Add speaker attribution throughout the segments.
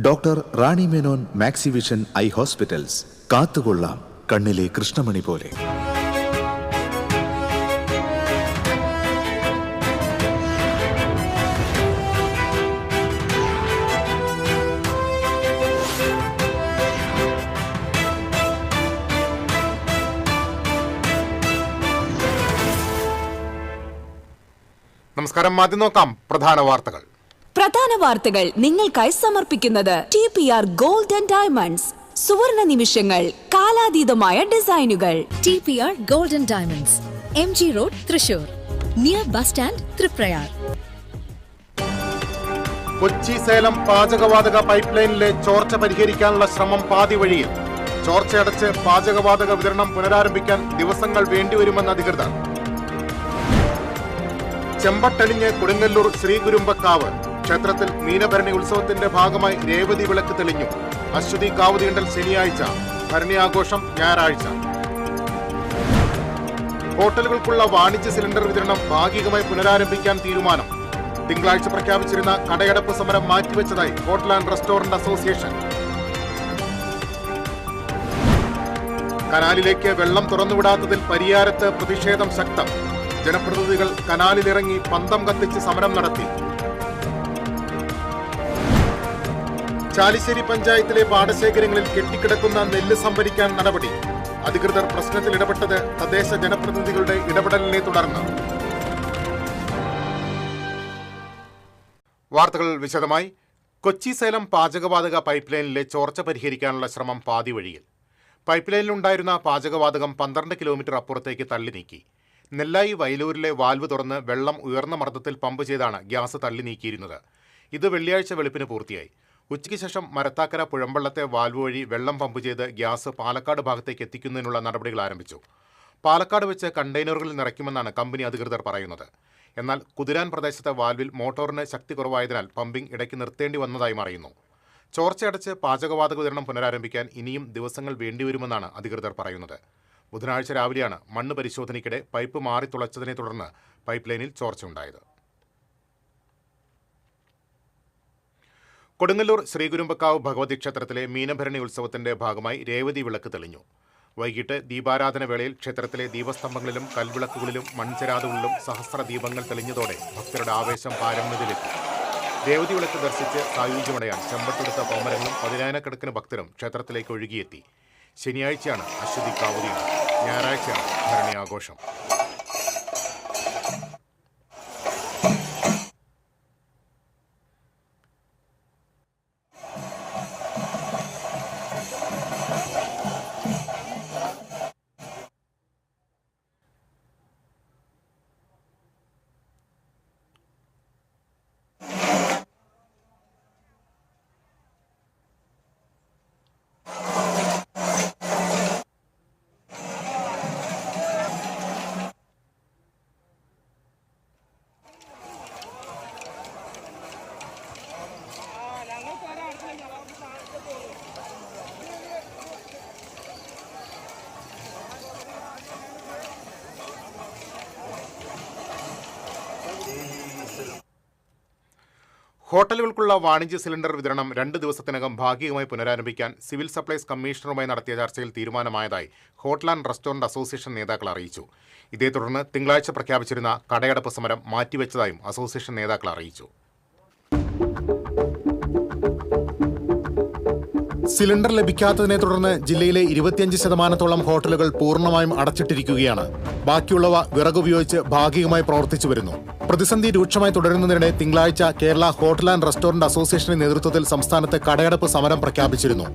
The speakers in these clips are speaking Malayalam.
Speaker 1: Doctor Rani Menon Maxivision I hospitals. കാത്തുകൊള്ളാം കണ്ണിലെ കൃഷ്ണമണി പോലെ.
Speaker 2: നമസ്കാരം. ആദ്യം നോക്കാം പ്രധാന വാർത്തകൾ
Speaker 3: നിങ്ങൾക്കായി സമർപ്പിക്കുന്നത് TPR Gold and Diamonds. സുവർണ നിമിഷങ്ങൾ, കാലാതീതമായ ഡിസൈനുകൾ.
Speaker 4: TPR Gold and Diamonds, MG Road, Thrissur, near bus stand, Triprayar.
Speaker 2: Kochi Salem പാചകവാതക പൈപ്പ് ലൈനിലെ ചോർച്ച പരിഹരിക്കാനുള്ള ശ്രമം പാതി വഴിയിൽ. ചോർച്ചയടച്ച് പാചകവാതക വിതരണം പുനരാരംഭിക്കാൻ ദിവസങ്ങൾ വേണ്ടിവരുമെന്ന് അധികൃതർ. ചെമ്പട്ടണിഞ്ഞ് കൊടുങ്ങല്ലൂർ ശ്രീകുരുമ്പക്കാവ് ക്ഷേത്രത്തിൽ മീനഭരണി ഉത്സവത്തിന്റെ ഭാഗമായി രേവതി വിളക്ക് തെളിഞ്ഞു. അശ്വതി കാവുതീണ്ടൽ ശനിയാഴ്ച, ഭരണി ആഘോഷം ഞായറാഴ്ച. ഹോട്ടലുകൾക്കുള്ള വാണിജ്യ സിലിണ്ടർ വിതരണം ഭാഗികമായി പുനരാരംഭിക്കാൻ തീരുമാനം. തിങ്കളാഴ്ച പ്രഖ്യാപിച്ചിരുന്ന കടയടപ്പ് സമരം മാറ്റിവെച്ചതായി ഹോട്ടൽ ആൻഡ് റെസ്റ്റോറന്റ് അസോസിയേഷൻ. കനാലിലേക്ക് വെള്ളം തുറന്നുവിടാത്തതിൽ പരിയാരത്ത് പ്രതിഷേധം ശക്തം. ജനപ്രതിനിധികൾ കനാലിലിറങ്ങി പന്തം കത്തിച്ച് സമരം നടത്തി. ചാലിശ്ശേരി പഞ്ചായത്തിലെ പാടശേഖരങ്ങളിൽ കെട്ടിക്കിടക്കുന്ന നെല്ല് സംഭരിക്കാൻ നടപടി. അധികൃതർ പ്രശ്നത്തിൽ ഇടപെട്ടത് തദ്ദേശ ജനപ്രതിനിധികളുടെ ഇടപെടലിനെ തുടർന്ന്. വാർത്തകൾ വിശദമായി. കൊച്ചി സേലം പാചകവാതക പൈപ്പ് ലൈനിലെ ചോർച്ച പരിഹരിക്കാനുള്ള ശ്രമം പാതി വഴിയിൽ. പൈപ്പ് ലൈനിലുണ്ടായിരുന്ന പാചകവാതകം 12 കിലോമീറ്റർ അപ്പുറത്തേക്ക് തള്ളി നീക്കി. നെല്ലായി വയലൂരിലെ വാൽവ് തുറന്ന് വെള്ളം ഉയർന്ന മർദ്ദത്തിൽ പമ്പ് ചെയ്താണ് ഗ്യാസ് തള്ളി നീക്കിയിരുന്നത്. ഇത് വെള്ളിയാഴ്ച വെളുപ്പിന് പൂർത്തിയായി. ഉച്ചയ്ക്ക് ശേഷം മരത്താക്കര പുഴമ്പള്ളത്തെ വാൽവ് വഴി വെള്ളം പമ്പ് ചെയ്ത് ഗ്യാസ് പാലക്കാട് ഭാഗത്തേക്ക് എത്തിക്കുന്നതിനുള്ള നടപടികൾ ആരംഭിച്ചു. പാലക്കാട് വെച്ച് കണ്ടെയ്നറുകളിൽ നിറയ്ക്കുമെന്നാണ് കമ്പനി അധികൃതർ പറയുന്നത്. എന്നാൽ കുതിരാൻ പ്രദേശത്തെ വാൽവിൽ മോട്ടോറിന് ശക്തി കുറവായതിനാൽ പമ്പിംഗ് ഇടയ്ക്ക് നിർത്തേണ്ടി വന്നതായി അറിയുന്നു. ചോർച്ചയടച്ച് പാചകവാതക വിതരണം പുനരാരംഭിക്കാൻ ഇനിയും ദിവസങ്ങൾ വേണ്ടിവരുമെന്നാണ് അധികൃതർ പറയുന്നത്. ബുധനാഴ്ച രാവിലെയാണ് മണ്ണ് പരിശോധനയ്ക്കിടെ പൈപ്പ് മാറി തുളച്ചതിനെ തുടർന്ന് പൈപ്പ് ലൈനിൽ ചോർച്ചയുണ്ടായത്. കൊടുങ്ങല്ലൂർ ശ്രീകുരുമ്പക്കാവ് ഭഗവതി ക്ഷേത്രത്തിലെ മീനഭരണി ഉത്സവത്തിന്റെ ഭാഗമായി രേവതി വിളക്ക് തെളിഞ്ഞു. വൈകിട്ട് ദീപാരാധന വേളയിൽ ക്ഷേത്രത്തിലെ ദീപസ്തംഭങ്ങളിലും കൽവിളക്കുകളിലും മൺചരാതുകളിലും സഹസ്ര ദീപങ്ങൾ തെളിഞ്ഞതോടെ ഭക്തരുടെ ആവേശം പാരമ്യതയിലെത്തി. രേവതി വിളക്ക് ദർശിച്ച് സായുജ്യമടയാൻ ചെമ്പട്ടെടുത്ത പൗമരങ്ങളും 10,000-കണക്കിന് ഭക്തരും ക്ഷേത്രത്തിലേക്ക് ഒഴുകിയെത്തി. ശനിയാഴ്ചയാണ് അശ്വതി കാവുതീണ്ടൽ, ഞായറാഴ്ചയാണ് ഭരണി ആഘോഷം. ഹോട്ടലുകൾക്കുള്ള വാണിജ്യ സിലിണ്ടർ വിതരണം 2 ദിവസത്തിനകം ഭാഗികമായി പുനരാരംഭിക്കാൻ സിവിൽ സപ്ലൈസ് കമ്മീഷണറുമായി നടത്തിയ ചർച്ചയിൽ തീരുമാനമായതായി ഹോട്ടൽ ആൻഡ് റെസ്റ്റോറന്റ് അസോസിയേഷൻ നേതാക്കൾ അറിയിച്ചു. ഇതേ തുടർന്ന് തിങ്കളാഴ്ച പ്രഖ്യാപിച്ചിരുന്ന കടയടപ്പ് സമരം മാറ്റിവെച്ചതായും അസോസിയേഷൻ നേതാക്കൾ അറിയിച്ചു. സിലിണ്ടർ ലഭിക്കാത്തതിനെ തുടർന്ന് ജില്ലയിലെ 25% ഹോട്ടലുകൾ പൂർണ്ണമായും അടച്ചിട്ടിരിക്കുകയാണ്. ബാക്കിയുള്ളവ വിറകുപയോഗിച്ച് ഭാഗികമായി പ്രവർത്തിച്ചു വരുന്നു. പ്രതിസന്ധി രൂക്ഷമായി തുടരുന്നതിനിടെ തിങ്കളാഴ്ച കേരള ഹോട്ടൽ ആൻഡ് റെസ്റ്റോറന്റ് അസോസിയേഷന്റെ നേതൃത്വത്തിൽ സംസ്ഥാനത്ത് കടയടപ്പ് സമരം പ്രഖ്യാപിച്ചിരുന്നു.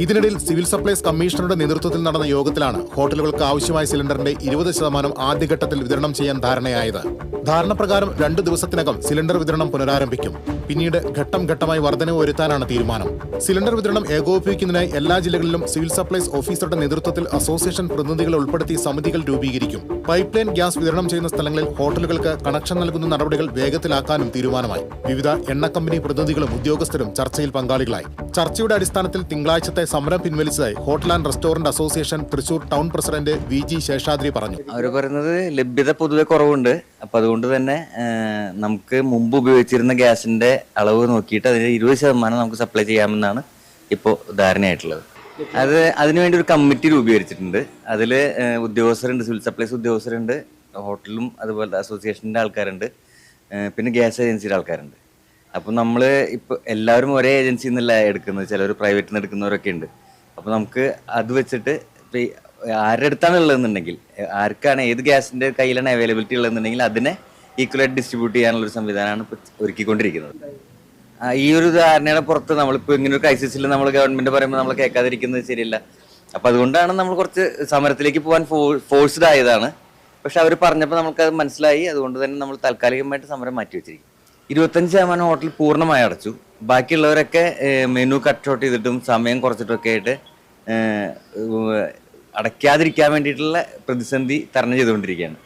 Speaker 2: ഇതിനിടയിൽ സിവിൽ സപ്ലൈസ് കമ്മീഷണറുടെ നേതൃത്വത്തിൽ നടന്ന യോഗത്തിലാണ് ഹോട്ടലുകൾക്ക് ആവശ്യമായ സിലിണ്ടറിന്റെ 20% ആദ്യഘട്ടത്തിൽ വിതരണം ചെയ്യാൻ ധാരണയായത്. ധാരണപ്രകാരം 2 ദിവസത്തിനകം സിലിണ്ടർ വിതരണം പുനരാരംഭിക്കും. പിന്നീട് ഘട്ടം ഘട്ടമായി വർധനവ് വരുത്താനാണ് തീരുമാനം. സിലിണ്ടർ വിതരണം ഏകോപിപ്പിക്കുന്നതിനായി എല്ലാ ജില്ലകളിലും സിവിൽ സപ്ലൈസ് ഓഫീസറുടെ നേതൃത്വത്തിൽ അസോസിയേഷൻ പ്രതിനിധികളെ ഉൾപ്പെടുത്തി സമിതികൾ രൂപീകരിക്കും. പൈപ്പ് ലൈൻ ഗ്യാസ് വിതരണം ചെയ്യുന്ന സ്ഥലങ്ങളിൽ ഹോട്ടലുകൾക്ക് കണക്ഷൻ നൽകുന്ന നടപടികൾ വേഗത്തിലാക്കാനും തീരുമാനമായി. വിവിധ എണ്ണ കമ്പനി പ്രതിനിധികളും ഉദ്യോഗസ്ഥരും ചർച്ചയിൽ പങ്കാളികളായി. ചർച്ചയുടെ അടിസ്ഥാനത്തിൽ തിങ്കളാഴ്ചത്തെ സമരം പിൻവലിച്ചതായി hotel and restaurant association Thrissur town president VG Seshadri പറഞ്ഞു.
Speaker 5: അവർ പറയുന്നത് ലഭ്യത പൊതുവെ കുറവുണ്ട്. അപ്പം അതുകൊണ്ട് തന്നെ നമുക്ക് മുമ്പ് ഉപയോഗിച്ചിരുന്ന ഗ്യാസിന്റെ അളവ് നോക്കിയിട്ട് അതിന് 20% നമുക്ക് സപ്ലൈ ചെയ്യാമെന്നാണ് ഇപ്പോൾ ധാരണയായിട്ടുള്ളത്. അതിനുവേണ്ടി ഒരു കമ്മിറ്റി രൂപീകരിച്ചിട്ടുണ്ട്. അതിൽ ഉദ്യോഗസ്ഥരുണ്ട്, സിവിൽ സപ്ലൈസ് ഉദ്യോഗസ്ഥരുണ്ട്, ഹോട്ടലും അതുപോലെ അസോസിയേഷൻ്റെ ആൾക്കാരുണ്ട്, പിന്നെ ഗ്യാസ് ഏജൻസിയുടെ ആൾക്കാരുണ്ട്. അപ്പോൾ നമ്മൾ ഇപ്പോൾ എല്ലാവരും ഒരേ ഏജൻസിയിൽ നിന്നല്ല എടുക്കുന്നത്, ചിലർ പ്രൈവറ്റിൽ നിന്ന് എടുക്കുന്നവരൊക്കെ ഉണ്ട്. അപ്പോൾ നമുക്ക് അത് വെച്ചിട്ട് ഇപ്പോൾ ആരുടെ അടുത്താണ് ഉള്ളതെന്നുണ്ടെങ്കിൽ, ആർക്കാണ് ഏത് ഗ്യാസിൻ്റെ കയ്യിലാണ് അവൈലബിലിറ്റി ഉള്ളതെന്നുണ്ടെങ്കിൽ അതിനെ ഈക്വലായിട്ട് ഡിസ്ട്രിബ്യൂട്ട് ചെയ്യാനുള്ളൊരു സംവിധാനമാണ് ഇപ്പോൾ ഒരുക്കിക്കൊണ്ടിരിക്കുന്നത്. ഈ ഒരു ധാരണയുടെ പുറത്ത് നമ്മളിപ്പോൾ ഇങ്ങനെ ഒരു ക്രൈസിസിൽ നമ്മൾ ഗവൺമെൻറ് പറയുമ്പോൾ നമ്മൾ കേൾക്കാതിരിക്കുന്നത് ശരിയല്ല. അപ്പോൾ അതുകൊണ്ടാണ് നമ്മൾ കുറച്ച് സമരത്തിലേക്ക് പോകാൻ ഫോഴ്സ്ഡ് ആയതാണ്. പക്ഷെ അവർ പറഞ്ഞപ്പോൾ നമുക്കത് മനസ്സിലായി. അതുകൊണ്ട് തന്നെ നമ്മൾ താൽക്കാലികമായിട്ട് സമരം മാറ്റിവെച്ചിരിക്കും. 25% ഹോട്ടൽ പൂർണ്ണമായി അടച്ചു. ബാക്കിയുള്ളവരൊക്കെ മെനു കട്ട് ഷോട്ട് ചെയ്തിട്ടും സമയം കുറച്ചിട്ടൊക്കെ ആയിട്ട് അടയ്ക്കാതിരിക്കാൻ വേണ്ടിയിട്ടുള്ള പ്രതിസന്ധി തരണം ചെയ്തുകൊണ്ടിരിക്കുകയാണ്.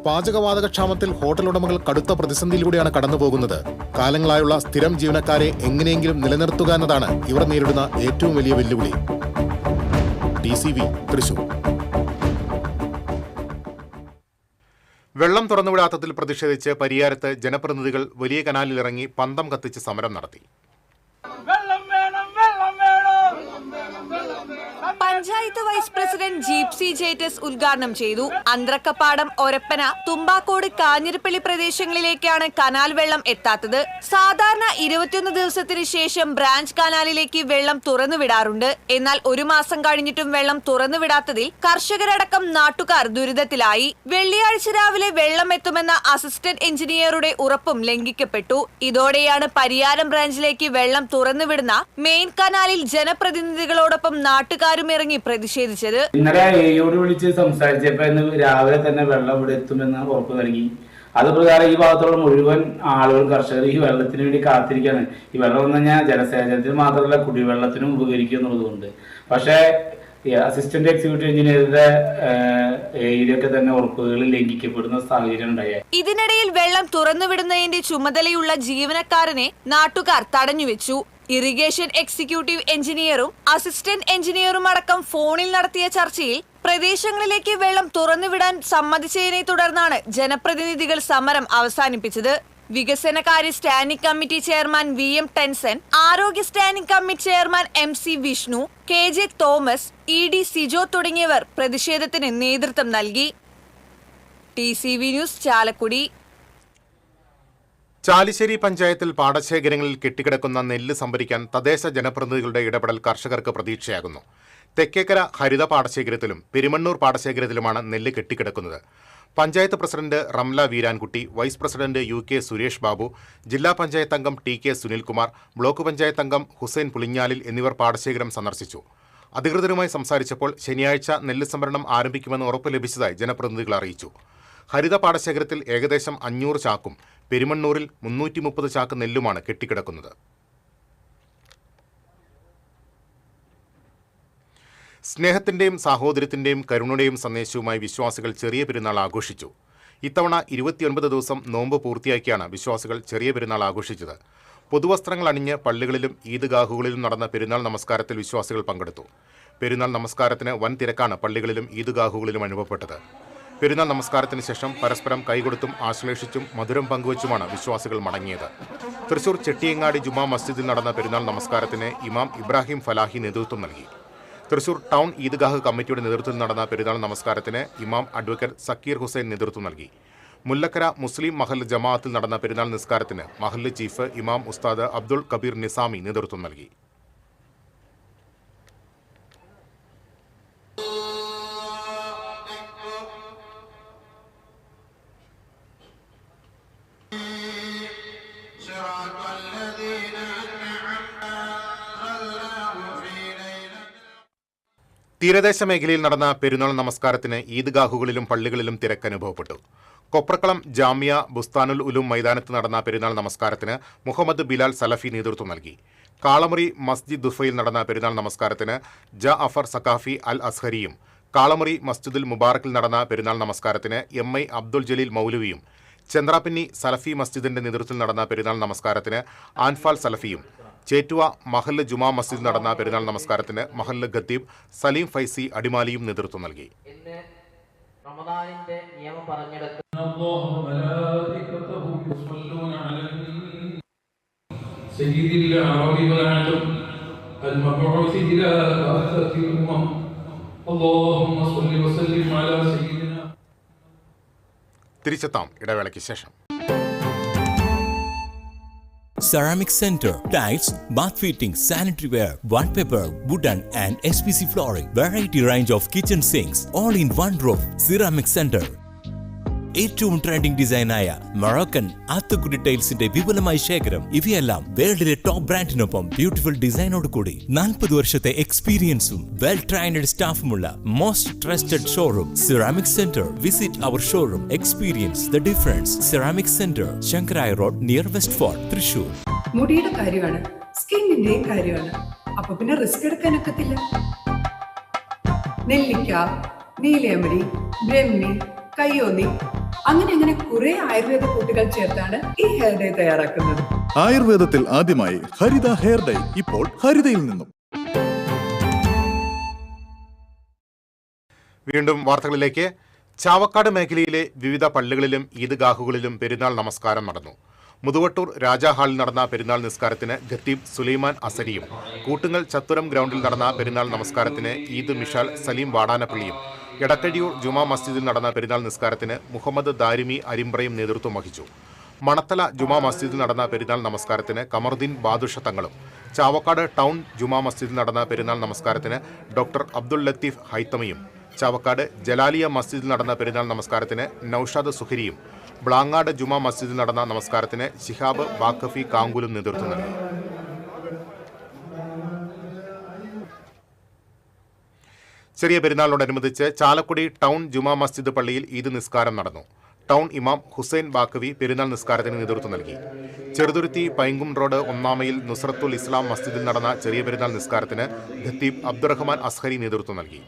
Speaker 2: പാചകവാതക ക്ഷാമത്തിൽ ഹോട്ടൽ ഉടമകൾ കടുത്ത പ്രതിസന്ധിയിലൂടെയാണ് കടന്നുപോകുന്നത്. കാലങ്ങളായുള്ള സ്ഥിരം ജീവനക്കാരെ എങ്ങനെയെങ്കിലും നിലനിർത്തുക എന്നതാണ് ഇവർ നേരിടുന്ന ഏറ്റവും വലിയ വെല്ലുവിളി. TCV തൃശൂർ. വെള്ളം തുറന്നുവിടാത്തതിൽ പ്രതിഷേധിച്ച് പരിയാരത്ത് ജനപ്രതിനിധികൾ വലിയ കനാലിലിറങ്ങി പന്തം കത്തിച്ച് സമരം നടത്തി.
Speaker 3: പഞ്ചായത്ത് വൈസ് പ്രസിഡന്റ് ജീപ്സി ജേറ്റസ് ഉദ്ഘാടനം ചെയ്തു. അന്ത്രക്കപ്പാടം, ഒരപ്പന, തുമ്പാക്കോട്, കാഞ്ഞിരപ്പള്ളി പ്രദേശങ്ങളിലേക്കാണ് കനാൽ വെള്ളം എത്താത്തത്. സാധാരണ 21 ദിവസത്തിന് ശേഷം ബ്രാഞ്ച് കനാലിലേക്ക് വെള്ളം തുറന്നുവിടാറുണ്ട്. എന്നാൽ 1 മാസം കഴിഞ്ഞിട്ടും വെള്ളം തുറന്നുവിടാത്തതിൽ കർഷകരടക്കം നാട്ടുകാർ ദുരിതത്തിലായി. വെള്ളിയാഴ്ച രാവിലെ വെള്ളം എത്തുമെന്ന അസിസ്റ്റന്റ് എഞ്ചിനീയറുടെ ഉറപ്പും ലംഘിക്കപ്പെട്ടു. ഇതോടെയാണ് പരിയാരം ബ്രാഞ്ചിലേക്ക് വെള്ളം തുറന്നുവിടുന്ന മെയിൻ കനാലിൽ ജനപ്രതിനിധികളോടൊപ്പം നാട്ടുകാരും ഇറങ്ങി പ്രതിഷേധിച്ചത്.
Speaker 6: ഇന്നലെ AOട് വിളിച്ച് സംസാരിച്ചപ്പോ ഇന്ന് രാവിലെ തന്നെ വെള്ളം ഇവിടെ എത്തുമെന്ന് ഉറപ്പ് നൽകി. അത് പ്രകാരം ഈ ഭാഗത്തുള്ള മുഴുവൻ ആളുകളും കർഷകർ ഈ വെള്ളത്തിന് വേണ്ടി കാത്തിരിക്കുകയാണ്. ഈ വെള്ളം എന്ന് പറഞ്ഞാൽ ജലസേചനത്തിന് മാത്രമല്ല കുടിവെള്ളത്തിനും ഉപകരിക്കും എന്നുള്ളതുകൊണ്ട്. പക്ഷേ അസിസ്റ്റന്റ് എക്സിക്യൂട്ടീവ് എഞ്ചിനീയറുടെ ഏരിയൊക്കെ തന്നെ ഉറപ്പുകൾ ലംഘിക്കപ്പെടുന്ന സാഹചര്യം ഉണ്ടായി.
Speaker 3: ഇതിനിടയിൽ വെള്ളം തുറന്നുവിടുന്നതിന്റെ ചുമതലയുള്ള ജീവനക്കാരനെ നാട്ടുകാർ തടഞ്ഞുവെച്ചു. ഇറിഗേഷൻ എക്സിക്യൂട്ടീവ് എഞ്ചിനീയറും അസിസ്റ്റന്റ് എഞ്ചിനീയറും അടക്കം ഫോണിൽ നടത്തിയ ചർച്ചയിൽ പ്രദേശങ്ങളിലേക്ക് വെള്ളം തുറന്നുവിടാൻ സമ്മതിച്ചതിനെ തുടർന്നാണ് ജനപ്രതിനിധികൾ സമരം അവസാനിപ്പിച്ചത്. വികസനകാര്യ standing committee chairman VM Tenson, ആരോഗ്യ standing committee chairman MC Vishnu, KJ Thomas, ED Sijo തുടങ്ങിയവർ പ്രതിഷേധത്തിന് നേതൃത്വം നൽകി. TCV news, Chalakudy.
Speaker 2: ചാലിശ്ശേരി പഞ്ചായത്തിൽ പാടശേഖരങ്ങളിൽ കെട്ടിക്കിടക്കുന്ന നെല്ല് സംഭരിക്കാൻ തദ്ദേശ ജനപ്രതിനിധികളുടെ ഇടപെടൽ കർഷകർക്ക് പ്രതീക്ഷയാകുന്നു. തെക്കേക്കര ഹരിത പാടശേഖരത്തിലും പെരുമണ്ണൂർ പാടശേഖരത്തിലുമാണ് നെല്ല് കെട്ടിക്കിടക്കുന്നത്. Panchayat president Ramla Veerankutty, vice president UK Suresh Babu, ജില്ലാ പഞ്ചായത്ത് അംഗം TK സുനിൽകുമാർ, ബ്ലോക്ക് പഞ്ചായത്ത് അംഗം ഹുസൈൻ പുളിഞ്ഞാലിൽ എന്നിവർ പാടശേഖരം സന്ദർശിച്ചു. അധികൃതരുമായി സംസാരിച്ചപ്പോൾ ശനിയാഴ്ച നെല്ല് സംഭരണം ആരംഭിക്കുമെന്ന് ഉറപ്പ് ലഭിച്ചതായി ജനപ്രതിനിധികൾ അറിയിച്ചു. ഹരിത പാടശേഖരത്തിൽ ഏകദേശം 500 ചാക്കും പെരുമണ്ണൂരിൽ 330 ചാക്ക് നെല്ലുമാണ് കെട്ടിക്കിടക്കുന്നത്. സ്നേഹത്തിന്റെയും സാഹോദര്യത്തിന്റെയും കരുണയുടെയും സന്ദേശവുമായി വിശ്വാസികൾ ചെറിയ പെരുന്നാൾ ആഘോഷിച്ചു. ഇത്തവണ 29 ദിവസം നോമ്പ് പൂർത്തിയാക്കിയാണ് വിശ്വാസികൾ ചെറിയ പെരുന്നാൾ ആഘോഷിച്ചത്. പുതുവസ്ത്രങ്ങൾ അണിഞ്ഞ് പള്ളികളിലും ഈദ്ഗാഹുകളിലും നടന്ന പെരുന്നാൾ നമസ്കാരത്തിൽ വിശ്വാസികൾ പങ്കെടുത്തു. പെരുന്നാൾ നമസ്കാരത്തിന് വൻ തിരക്കാണ് പള്ളികളിലും ഈദ്ഗാഹുകളിലും അനുഭവപ്പെട്ടത്. പെരുന്നാൾ നമസ്കാരത്തിന് ശേഷം പരസ്പരം കൈകൊടുത്തും ആശ്ലേഷിച്ചും മധുരം പങ്കുവച്ചുമാണ് വിശ്വാസികൾ മടങ്ങിയത്. തൃശൂർ ചെട്ടിയങ്ങാടി ജുമാ മസ്ജിദിൽ നടന്ന പെരുന്നാൾ നമസ്കാരത്തിന് ഇമാം ഇബ്രാഹിം ഫലാഹി നേതൃത്വം നൽകി. തൃശൂർ ടൗൺ ഈദ്ഗാഹ് കമ്മിറ്റിയുടെ നേതൃത്വത്തിൽ നടന്ന പെരുന്നാൾ നമസ്കാരത്തിന് ഇമാം അഡ്വക്കേറ്റ് സക്കീർ ഹുസൈൻ നേതൃത്വം നൽകി. മുല്ലക്കര മുസ്ലിം മഹല്ല് ജമാഅത്തിൽ നടന്ന പെരുന്നാൾ നിസ്കാരത്തിന് മഹല്ല് ചീഫ് ഇമാം ഉസ്താദ് അബ്ദുൾ കബീർ നിസാമി നേതൃത്വം നൽകി. തീരദേശ മേഖലയിൽ നടന്ന പെരുന്നാൾ നമസ്കാരത്തിന് ഈദ്ഗാഹുകളിലും പള്ളികളിലും തിരക്ക് അനുഭവപ്പെട്ടു. കൊപ്രക്കളം ജാമിയ ബുസ്താനുൽ ഉലൂം മൈതാനത്ത് നടന്ന പെരുന്നാൾ നമസ്കാരത്തിന് മുഹമ്മദ് ബിലാൽ സലഫി നേതൃത്വം നൽകി. കാളമുറി മസ്ജിദ് ദുഫയിൽ നടന്ന പെരുന്നാൾ നമസ്കാരത്തിന് ജഅഫർ സഖാഫി അൽ അസ്ഹരിയും, കാളമുറി മസ്ജിദുൽ മുബാറക്കിൽ നടന്ന പെരുന്നാൾ നമസ്കാരത്തിന് MI അബ്ദുൽ ജലീൽ മൗലവിയും, ചന്ദ്രാപിന്നി സലഫി മസ്ജിദിന്റെ നേതൃത്വത്തിൽ നടന്ന പെരുന്നാൾ നമസ്കാരത്തിന് ആൻഫാൽ സലഫിയും, ചേറ്റുവ മഹല്ല് ജുമാ മസ്ജിദ് നടന്ന പെരുന്നാൾ നമസ്കാരത്തിന് മഹല്ല് ഖത്തീബ് സലീം ഫൈസി അടിമാലിയും നേതൃത്വം നൽകി.
Speaker 7: റമദാനിന്റെ നിയമം പറഞ്ഞെടുത്ത്
Speaker 2: തിരിച്ചെത്താം ഇടവേളയ്ക്ക് ശേഷം.
Speaker 8: Ceramic Center, tiles, bath fittings, sanitary ware, wallpaper, wooden and SPC flooring, variety range of kitchen sinks, all in one roof. Ceramic Center. ഏറ്റവും ട്രെൻഡിംഗ് ഡിസൈനായ മൊറോക്കൻ ആത്തുക്കുടി ടൈൽസിന്റെ വിപുലമായ ശേഖരം. ഇവയെല്ലാം വേൾഡിലെ ടോപ്പ് ബ്രാൻഡിനൊപ്പം ബ്യൂട്ടിഫുൾ ഡിസൈനോട് കൂടി 40 വർഷത്തെ എക്സ്പീരിയൻസും വെൽ ട്രെയിനഡ് സ്റ്റാഫുമുള്ള most trusted showroom ceramic centre. Visit our showroom, experience the difference. Ceramic centre, Sankaraya road, near west fort, Thrissur.
Speaker 9: മുടിയുടെ കാര്യമാണ്, സ്കിന്നിന്റെയും കാര്യമാണ്. അപ്പൊ പിന്നെ റിസ്ക് എടുക്കാനൊക്കത്തില്ല. നെല്ലിക്ക, നീലയമരി, ബ്രഹ്മി, കയ്യോന്നി, അങ്ങനെ കുറെ ആയുർവേദ കൂട്ടുകൾ ചേർത്താണ് ഈ ഹെയർ ഡേ തയ്യാറാക്കുന്നത്.
Speaker 1: ആയുർവേദത്തിൽ ആദ്യമായി ഹരിത ഹെയർ ഡൈ ഇപ്പോൾ ഹരിതയിൽ നിന്നും.
Speaker 2: വീണ്ടും വാർത്തകളിലേക്ക്. ചാവക്കാട് മേഖലയിലെ വിവിധ പള്ളികളിലും ഈദ്ഗാഹുകളിലും പെരുന്നാൾ നമസ്കാരം നടന്നു. മുതുവട്ടൂർ രാജാ ഹാളിൽ നടന്ന പെരുന്നാൾ നിസ്കാരത്തിന് ഖത്തീബ് സുലൈമാൻ അസരിയും, കൂട്ടുങ്ങൽ ചത്തുരം ഗ്രൗണ്ടിൽ നടന്ന പെരുന്നാൾ നമസ്കാരത്തിന് ഈദ് മിഷാൽ സലീം വാടാനപ്പള്ളിയും, എടക്കഴിയൂർ ജുമാ മസ്ജിദിൽ നടന്ന പെരുന്നാൾ നിസ്കാരത്തിന് മുഹമ്മദ് ദാരിമി അരിമ്പ്രയും നേതൃത്വം വഹിച്ചു. മണത്തല ജുമാ മസ്ജിദിൽ നടന്ന പെരുന്നാൾ നമസ്കാരത്തിന് കമറുദ്ദീൻ ബാദുഷ തങ്ങളും, ചാവക്കാട് ടൗൺ ജുമാ മസ്ജിദിൽ നടന്ന പെരുന്നാൾ നമസ്കാരത്തിന് ഡോക്ടർ അബ്ദുൽ ലത്തീഫ് ഹൈത്തമിയും, ചാവക്കാട് ജലാലിയ മസ്ജിദിൽ നടന്ന പെരുന്നാൾ നമസ്കാരത്തിന് നൌഷാദ് സുഹരിയും, ബ്ലാങ്ങാട് ജുമാ മസ്ജിദിൽ നടന്ന നമസ്കാരത്തിന് ശിഹാബ് ബാക്കഫി കാങ്കുലും നേതൃത്വം നൽകി. ചെറിയ പെരുന്നാളിനോടനുബന്ധിച്ച് ചാലക്കുടി ടൗൺ ജുമാ മസ്ജിദ് പള്ളിയിൽ ഈദ് നിസ്കാരം നടന്നു. ടൗൺ ഇമാം ഹുസൈൻ ബാക്കവി പെരുന്നാൾ നിസ്കാരത്തിന് നേതൃത്വം നൽകി. ചെറുതുരുത്തി പൈങ്കും റോഡ് 1 മൈൽ നുസ്രത്തുൽ ഇസ്ലാം മസ്ജിദിൽ നടന്ന ചെറിയ പെരുന്നാൾ നിസ്കാരത്തിന് ഖത്തീബ് അബ്ദുറഹ്മാൻ അസ്ഹരി നേതൃത്വം നൽകി.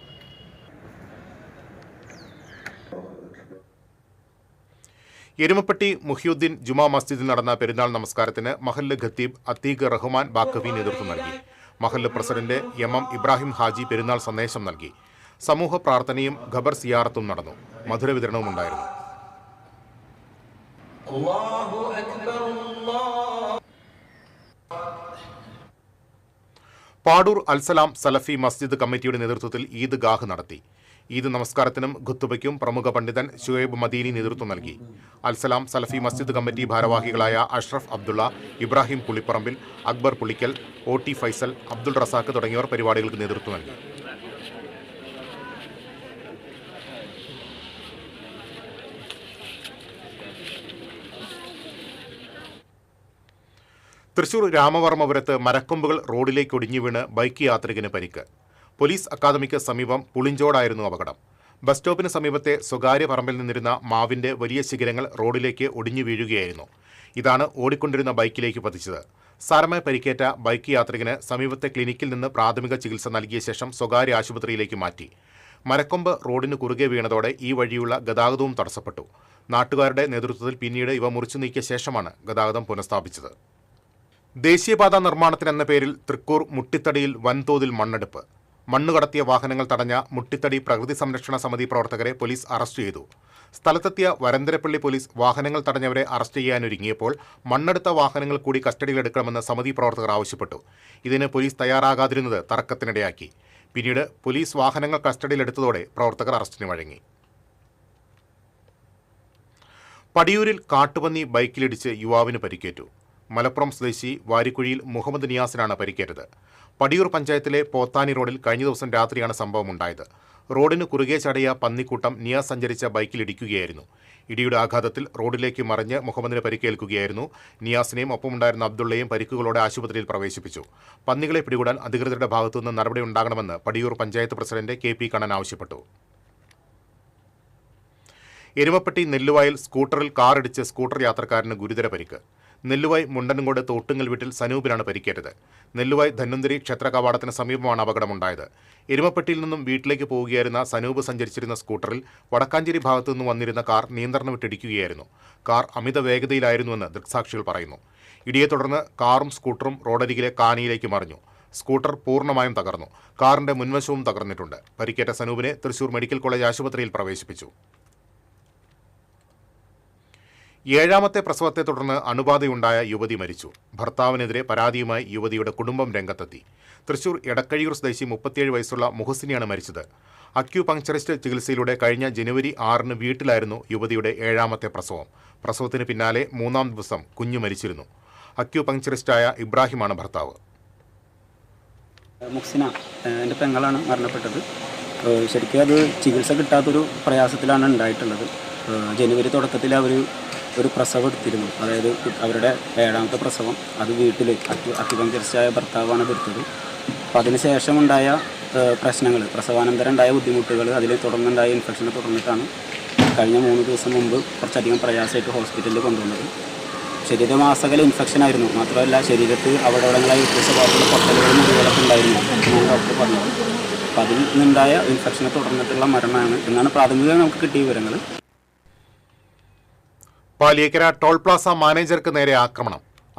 Speaker 2: എരുമപ്പെട്ടി മുഹിയുദ്ദീൻ ജുമാ മസ്ജിദിൽ നടന്ന പെരുന്നാൾ നമസ്കാരത്തിന് മഹല്ല് ഖത്തീബ് അത്തീഖ് റഹ്മാൻ ബാക്കവി നേതൃത്വം നൽകി. മഹല്ല് പ്രസിഡന്റ് എം ഇബ്രാഹിം ഹാജി പെരുന്നാൾ സന്ദേശം നൽകി. സമൂഹ പ്രാർത്ഥനയും ഖബർ സിയാറത്തും നടന്നു. മധുര വിതരണവും ഉണ്ടായിരുന്നു. പാടൂർ അൽസലാം സലഫി മസ്ജിദ് കമ്മിറ്റിയുടെ നേതൃത്വത്തിൽ ഈദ് ഗാഹ് നടത്തി. ഈദ് നമസ്കാരത്തിനും ഖുത്തുബയ്ക്കും പ്രമുഖ പണ്ഡിതൻ ഷുഹൈബ് മദീനി നേതൃത്വം നൽകി. അൽസലാം സലഫി മസ്ജിദ് കമ്മിറ്റി ഭാരവാഹികളായ അഷ്റഫ് അബ്ദുള്ള, ഇബ്രാഹിം പുളിപ്പറമ്പിൽ, അക്ബർ പുളിക്കൽ, OT ഫൈസൽ, അബ്ദുൾ റസാഖ് തുടങ്ങിയവർ പരിപാടികൾക്ക് നേതൃത്വം നൽകി. തൃശൂർ രാമവർമ്മപുരത്ത് മരക്കൊമ്പുകൾ റോഡിലേക്ക് ഒടിഞ്ഞു വീണ് ബൈക്ക് യാത്രികന് പരിക്ക്. പോലീസ് അക്കാദമിക്ക് സമീപം പുളിഞ്ചോടായിരുന്നു അപകടം. ബസ് സ്റ്റോപ്പിന് സമീപത്തെ സ്വകാര്യ പറമ്പിൽ നിന്നിരുന്ന മാവിന്റെ വലിയ ശിഖരങ്ങൾ റോഡിലേക്ക് ഒടിഞ്ഞു വീഴുകയായിരുന്നു. ഇതാണ് ഓടിക്കൊണ്ടിരുന്ന ബൈക്കിലേക്ക് പതിച്ചത്. സാരമായി പരിക്കേറ്റ ബൈക്ക് യാത്രികന് സമീപത്തെ ക്ലിനിക്കിൽ നിന്ന് പ്രാഥമിക ചികിത്സ നൽകിയ ശേഷം സ്വകാര്യ ആശുപത്രിയിലേക്ക് മാറ്റി. മരക്കൊമ്പ് റോഡിന് കുറുകെ വീണതോടെ ഈ വഴിയുള്ള ഗതാഗതവും തടസ്സപ്പെട്ടു. നാട്ടുകാരുടെ നേതൃത്വത്തിൽ പിന്നീട് ഇവ മുറിച്ചു നീക്കിയ ശേഷമാണ് ഗതാഗതം പുനഃസ്ഥാപിച്ചത്. ദേശീയപാത നിർമ്മാണത്തിനെന്ന പേരിൽ തൃക്കൂർ മുട്ടിത്തടിയിൽ വൻതോതിൽ മണ്ണെടുപ്പ്. മണ്ണുകടത്തിയ വാഹനങ്ങൾ തടഞ്ഞ മുട്ടിത്തടി പ്രകൃതി സംരക്ഷണ സമിതി പ്രവർത്തകരെ പോലീസ് അറസ്റ്റ് ചെയ്തു. സ്ഥലത്തെത്തിയ വരന്തരപ്പള്ളി പോലീസ് വാഹനങ്ങൾ തടഞ്ഞവരെ അറസ്റ്റ് ചെയ്യാനൊരുങ്ങിയപ്പോൾ മണ്ണെടുത്ത വാഹനങ്ങൾ കൂടി കസ്റ്റഡിയിലെടുക്കണമെന്ന് സമിതി പ്രവർത്തകർ ആവശ്യപ്പെട്ടു. ഇതിന് പോലീസ് തയ്യാറാകാതിരുന്നത് തർക്കത്തിനിടയാക്കി. പിന്നീട് പോലീസ് വാഹനങ്ങൾ കസ്റ്റഡിയിലെടുത്തതോടെ പ്രവർത്തകർ അറസ്റ്റിന് വഴങ്ങി. പടിയൂരിൽ കാട്ടുപന്നി ബൈക്കിലിടിച്ച് യുവാവിന് പരിക്കേറ്റു. മലപ്പുറം സ്വദേശി വാരിക്കുഴിയിൽ മുഹമ്മദ് നിയാസിനാണ് പരിക്കേറ്റത്. പടിയൂർ പഞ്ചായത്തിലെ പോത്താനി റോഡിൽ കഴിഞ്ഞ ദിവസം രാത്രിയാണ് സംഭവമുണ്ടായത്. റോഡിന് കുറുകെ ചാടിയ പന്നിക്കൂട്ടം നിയാസ് സഞ്ചരിച്ച ബൈക്കിലിടിക്കുകയായിരുന്നു. ഇടിയുടെ ആഘാതത്തിൽ റോഡിലേക്ക് മറിഞ്ഞ് മുഹമ്മദിന് പരിക്കേൽക്കുകയായിരുന്നു. നിയാസിനെയും ഒപ്പമുണ്ടായിരുന്ന അബ്ദുള്ളയെയും പരിക്കുകളോടെ ആശുപത്രിയിൽ പ്രവേശിപ്പിച്ചു. പന്നികളെ പിടികൂടാൻ അധികൃതരുടെ ഭാഗത്തുനിന്ന് നടപടിയുണ്ടാകണമെന്ന് പടിയൂർ പഞ്ചായത്ത് പ്രസിഡന്റ് KP കണ്ണൻ ആവശ്യപ്പെട്ടു. എരുമപ്പെട്ടി നെല്ലുവായിൽ സ്കൂട്ടറിൽ കാറിടിച്ച് സ്കൂട്ടർ യാത്രക്കാരന് ഗുരുതര പരിക്ക്. നെല്ലുവായ് മുണ്ടൻകോട് തോട്ടുങ്ങൽ വീട്ടിൽ സനൂപിനാണ് പരിക്കേറ്റത്. നെല്ലുവായ് ധന്വന്തരി ക്ഷേത്ര കവാടത്തിന് സമീപമാണ് അപകടമുണ്ടായത്. എരുമപ്പെട്ടിയിൽ നിന്നും വീട്ടിലേക്ക് പോവുകയായിരുന്ന സനൂപ് സഞ്ചരിച്ചിരുന്ന സ്കൂട്ടറിൽ വടക്കാഞ്ചേരി ഭാഗത്തു നിന്ന് വന്നിരുന്ന കാർ നിയന്ത്രണം വിട്ടിടിക്കുകയായിരുന്നു. കാർ അമിത വേഗതയിലായിരുന്നുവെന്ന് ദൃക്സാക്ഷികൾ പറയുന്നു. ഇടിയെ തുടർന്ന് കാറും സ്കൂട്ടറും റോഡരികിലെ കാനിയിലേക്ക് മറിഞ്ഞു. സ്കൂട്ടർ പൂർണ്ണമായും തകർന്നു. കാറിന്റെ മുൻവശവും തകർന്നിട്ടുണ്ട്. പരിക്കേറ്റ സനൂപിനെ തൃശൂർ മെഡിക്കൽ കോളേജ് ആശുപത്രിയിൽ പ്രവേശിപ്പിച്ചു. 7ാമത്തെ പ്രസവത്തെ തുടർന്ന് അണുബാധയുണ്ടായ യുവതി മരിച്ചു. ഭർത്താവിനെതിരെ പരാതിയുമായി യുവതിയുടെ കുടുംബം രംഗത്തെത്തി. തൃശൂർ എടക്കഴിയൂർ സ്വദേശി 37 വയസ്സുള്ള മുഹസിനിയാണ് മരിച്ചത്. അക്യൂപങ്ക്ചറിസ്റ്റ് ചികിത്സയിലൂടെ കഴിഞ്ഞ ജനുവരി 6 വീട്ടിലായിരുന്നു യുവതിയുടെ 7ാമത്തെ പ്രസവം. പ്രസവത്തിന് പിന്നാലെ 3ാം ദിവസം കുഞ്ഞു മരിച്ചിരുന്നു. അക്യൂപങ്ക്ചറിസ്റ്റായ ഇബ്രാഹിമാണ് ഭർത്താവ്.
Speaker 7: മുഹ്സിന എൻ്റെ പെങ്ങളാണ് മരണപ്പെട്ടത്. ശരിക്കും അത് ചികിത്സ കിട്ടാത്തൊരു പ്രയാസത്തിലാണ് ഉണ്ടായിട്ടുള്ളത്. ജനുവരി തുടക്കത്തിൽ അവർ ഒരു പ്രസവം എടുത്തിരുന്നു. അതായത് അവരുടെ 7ാമത്തെ പ്രസവം. അത് വീട്ടിൽ അക്യുപങ്ക്ചറിസ്റ്റായ ഭർത്താവാണ് എടുത്തത്. അപ്പോൾ അതിനുശേഷം ഉണ്ടായ പ്രശ്നങ്ങൾ, പ്രസവാനന്തരം ഉണ്ടായ ബുദ്ധിമുട്ടുകൾ, അതിൽ തുടർന്നുണ്ടായ ഇൻഫെക്ഷനെ തുടർന്നിട്ടാണ് കഴിഞ്ഞ 3 ദിവസം മുമ്പ് കുറച്ചധികം പ്രയാസമായിട്ട് ഹോസ്പിറ്റലിൽ കൊണ്ടുവന്നത്. ശരീരമാസകല ഇൻഫെക്ഷൻ ആയിരുന്നു. മാത്രമല്ല ശരീരത്ത് അവിടെവിടങ്ങളായി വ്യത്യസ്ത ഭാഗത്തുള്ള പൊട്ടലുകളും മുറിവുകളൊക്കെ ഉണ്ടായിരുന്നു എന്നാണ് ഡോക്ടർ പറഞ്ഞത്. അപ്പോൾ അതിൽ നിന്നുണ്ടായ ഇൻഫെക്ഷനെ തുടർന്നിട്ടുള്ള മരണമാണ് എന്നാണ് പ്രാഥമികമായി നമുക്ക് കിട്ടിയ വിവരങ്ങൾ.
Speaker 2: പാലിയേക്കര ടോൾ പ്ലാസ മാനേജർക്ക് നേരെ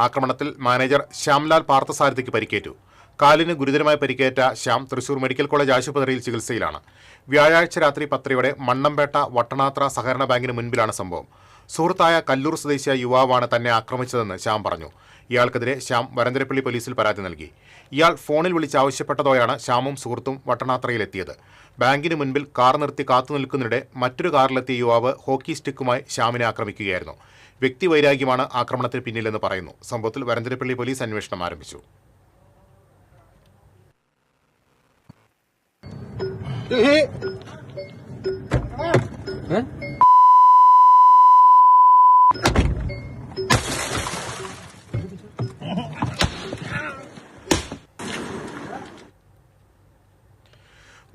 Speaker 2: ആക്രമണത്തിൽ മാനേജർ ശ്യാംലാൽ പാർത്ഥസാരഥിക്ക് പരിക്കേറ്റു. കാലിന് ഗുരുതരമായി പരിക്കേറ്റ ശ്യാം തൃശൂർ മെഡിക്കൽ കോളേജ് ആശുപത്രിയിൽ ചികിത്സയിലാണ്. വ്യാഴാഴ്ച രാത്രി 10 മണ്ണമ്പേട്ട വട്ടണാത്ര സഹകരണ ബാങ്കിന് മുൻപിലാണ് സംഭവം. സുഹൃത്തായ കല്ലൂർ സ്വദേശിയായ യുവാവാണ് തന്നെ ആക്രമിച്ചതെന്ന് ശ്യാം പറഞ്ഞു. ഇയാൾക്കെതിരെ ശ്യാം വരന്തരപ്പള്ളി പോലീസിൽ പരാതി നൽകി. ഇയാൾ ഫോണിൽ വിളിച്ചാവശ്യപ്പെട്ടതോടെയാണ് ശ്യാമും സുഹൃത്തും വട്ടണാത്രയിലെത്തിയത്. ബാങ്കിന് മുൻപിൽ കാർ നിർത്തി കാത്തുനിൽക്കുന്നതിനിടെ മറ്റൊരു കാറിലെത്തിയ യുവാവ് ഹോക്കി സ്റ്റിക്കുമായി ശ്യാമിനെ ആക്രമിക്കുകയായിരുന്നു. വ്യക്തിവൈരാഗ്യമാണ് ആക്രമണത്തിന് പിന്നിലെന്ന് പറയുന്നു. സംഭവത്തിൽ വരന്തരപ്പള്ളി പോലീസ് അന്വേഷണം ആരംഭിച്ചു.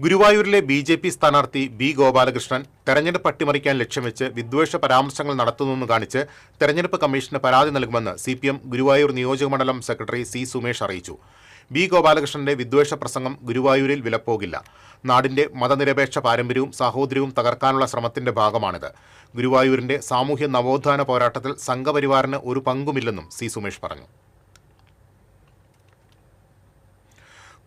Speaker 2: ഗുരുവായൂരിലെ BJP സ്ഥാനാർത്ഥി B. ഗോപാലകൃഷ്ണൻ തെരഞ്ഞെടുപ്പ് അട്ടിമറിക്കാൻ ലക്ഷ്യം വെച്ച് വിദ്വേഷ പരാമർശങ്ങൾ നടത്തുന്നുവെന്ന് കാണിച്ച് തെരഞ്ഞെടുപ്പ് കമ്മീഷന് പരാതി നൽകുമെന്ന് CPM ഗുരുവായൂർ നിയോജകമണ്ഡലം സെക്രട്ടറി C. സുമേഷ് അറിയിച്ചു. B. ഗോപാലകൃഷ്ണന്റെ വിദ്വേഷ പ്രസംഗം ഗുരുവായൂരിൽ വിലപ്പോകില്ല. നാടിന്റെ മതനിരപേക്ഷ പാരമ്പര്യവും സാഹോദര്യവും തകർക്കാനുള്ള ശ്രമത്തിന്റെ ഭാഗമാണിത്. ഗുരുവായൂരിന്റെ സാമൂഹ്യ നവോത്ഥാന പോരാട്ടത്തിൽ സംഘപരിവാറിന് ഒരു പങ്കുമില്ലെന്നും C. സുമേഷ് പറഞ്ഞു.